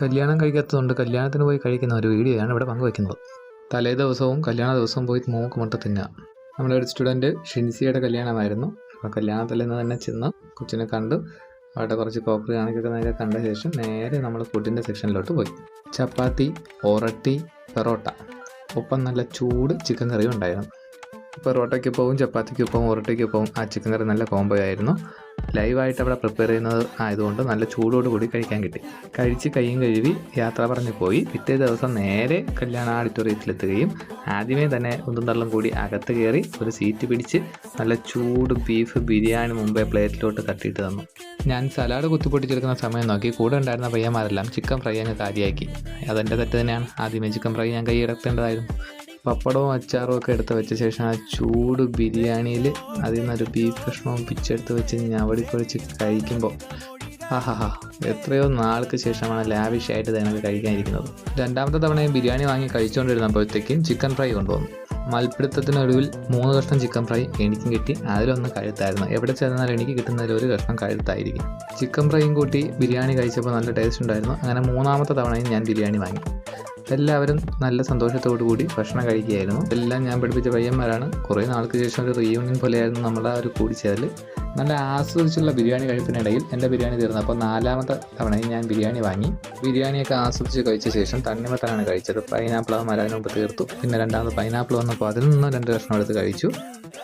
കല്യാണം കഴിക്കാത്തതുകൊണ്ട് കല്യാണത്തിന് പോയി കഴിക്കുന്ന ഒരു വീഡിയോയാണ് ഇവിടെ പങ്കുവയ്ക്കുന്നത്. തലേ ദിവസവും കല്യാണ ദിവസവും പോയി മൂക്ക് മുട്ട തിന്നുക. നമ്മുടെ ഒരു സ്റ്റുഡൻറ്റ് ഷിൻസിയുടെ കല്യാണമായിരുന്നു. അപ്പോൾ കല്യാണത്തിൽ നിന്ന് തന്നെ ചെന്ന് കൊച്ചിനെ കണ്ട് അവിടെ കുറച്ച് കോപ്പറി കാണിക്കുന്നതൊക്കെ കണ്ട ശേഷം നേരെ നമ്മൾ ഫുഡിൻ്റെ സെക്ഷനിലോട്ട് പോയി. ചപ്പാത്തി, ഒറട്ടി, പെറോട്ട, ഒപ്പം നല്ല ചൂട് ചിക്കൻ കറിയും ഉണ്ടായിരുന്നു. പൊറോട്ടയ്ക്കൊപ്പവും ചപ്പാത്തിക്കൊപ്പവും ഒറട്ടിക്കൊപ്പവും ആ ചിക്കൻ കറി നല്ല കോംബോ ആയിരുന്നു. ലൈവായിട്ട് അവിടെ പ്രിപ്പയർ ചെയ്യുന്നത് ആയതുകൊണ്ട് നല്ല ചൂടോടുകൂടി കഴിക്കാൻ കിട്ടി. കഴിച്ച് കൈയും കഴുകി യാത്ര പറഞ്ഞ് പോയി. പിറ്റേ ദിവസം നേരെ കല്യാണ ഓഡിറ്റോറിയത്തിലെത്തുകയും ആദ്യമേ തന്നെ ഒന്നും തള്ളും കൂടി അകത്ത് കയറി ഒരു സീറ്റ് പിടിച്ച് നല്ല ചൂട് ബീഫ് ബിരിയാണി മുമ്പേ പ്ലേറ്റിലോട്ട് തട്ടിയിട്ട് തന്നു. ഞാൻ സലാഡ് കുത്തിപ്പൊട്ടിച്ചെടുക്കുന്ന സമയം നോക്കി കൂടെ ഉണ്ടായിരുന്ന പയ്യന്മാരെല്ലാം ചിക്കൻ ഫ്രൈ അങ്ങ് കാര്യമാക്കി. അതെൻ്റെ തെറ്റ് തന്നെയാണ്. ആദ്യമേ ചിക്കൻ ഫ്രൈ ഞാൻ കൈയെടുക്കേണ്ടതായിരുന്നു. പപ്പടവും അച്ചാറും ഒക്കെ എടുത്ത് വെച്ച ശേഷം ആ ചൂട് ബിരിയാണിയിൽ അതിൽ നിന്നൊരു ബീഫ് കഷ്ണവും പിച്ചെടുത്ത് വെച്ച് ഞവടിപ്പൊഴിച്ച് കഴിക്കുമ്പോൾ എത്രയോ നാൾക്ക് ശേഷമാണ് ലാവിഷായിട്ട് ഇതിനൊക്കെ കഴിക്കാനിരിക്കുന്നത്. രണ്ടാമത്തെ തവണയും ബിരിയാണി വാങ്ങി കഴിച്ചുകൊണ്ടിരുന്നപ്പോഴത്തേക്കും ചിക്കൻ ഫ്രൈ കൊണ്ടുവന്നു. മൽപ്പിടുത്തത്തിനൊടുവിൽ 3 കഷ്ണം ചിക്കൻ ഫ്രൈ എനിക്കും കിട്ടി. അതിലൊന്ന് കഴുത്തായിരുന്നു. എവിടെ ചെന്നാലും എനിക്ക് കിട്ടുന്നതിൽ ഒരു കഷ്ണം കഴുത്തായിരിക്കും. ചിക്കൻ ഫ്രൈയും കൂട്ടി ബിരിയാണി കഴിച്ചപ്പോൾ നല്ല ടേസ്റ്റ് ഉണ്ടായിരുന്നു. അങ്ങനെ 3ാമത്തെ തവണയും ഞാൻ ബിരിയാണി വാങ്ങി. എല്ലാവരും നല്ല സന്തോഷത്തോടു കൂടി ഭക്ഷണം കഴിക്കുകയായിരുന്നു. എല്ലാം ഞാൻ പഠിപ്പിച്ച പയ്യന്മാരാണ്. കുറേ നാൾക്ക് ശേഷം ഒരു റീയൂണിയൻ പോലെയായിരുന്നു നമ്മുടെ ആ ഒരു കൂടിച്ചേരൽ. നല്ല ആസ്വദിച്ചുള്ള ബിരിയാണി കഴിപ്പിനിടയിൽ എൻ്റെ ബിരിയാണി തീർന്നപ്പോൾ 4ാമത്തെ തവണയും ഞാൻ ബിരിയാണി വാങ്ങി. ബിരിയാണിയൊക്കെ ആസ്വദിച്ച് കഴിച്ച ശേഷം തണ്ണിമത്തനാണ് കഴിച്ചത്. പൈനാപ്പിൾ അതിന് മുമ്പ് തീർത്തു. പിന്നെ രണ്ടാമത് പൈനാപ്പിൾ വന്നപ്പോൾ അതിൽ നിന്ന് 2 കഷ്ണം എടുത്ത് കഴിച്ചു.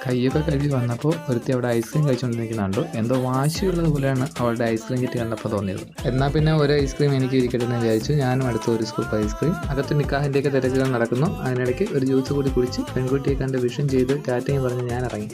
കയ്യൊക്കെ കഴുകി വന്നപ്പോൾ ഒരുത്തി അവിടെ ഐസ്ക്രീം കഴിച്ചുകൊണ്ടിരിക്കുന്നുണ്ടോ. എന്തോ വാശിയുള്ളത് പോലെയാണ് അവളുടെ ഐസ്ക്രീം കിട്ടി കണ്ടപ്പോൾ തോന്നിയത്. എന്നാൽ പിന്നെ ഒരു ഐസ്ക്രീം എനിക്ക് ഇരിക്കട്ടെ എന്ന് വിചാരിച്ചു. ഞാനും അടുത്ത ഒരു സ്കൂപ്പ് ഐസ്ക്രീം. അകത്ത് നിക്കാഹിൻ്റെയൊക്കെ തിരക്കുകൾ നടക്കുന്നു. അതിനിടയ്ക്ക് ഒരു ജ്യൂസ് കൂടി കുടിച്ച് പെൺകുട്ടിയെ കണ്ട് വിഷം ചെയ്ത് ടാറ്റയും പറഞ്ഞ് ഞാൻ ഇറങ്ങി.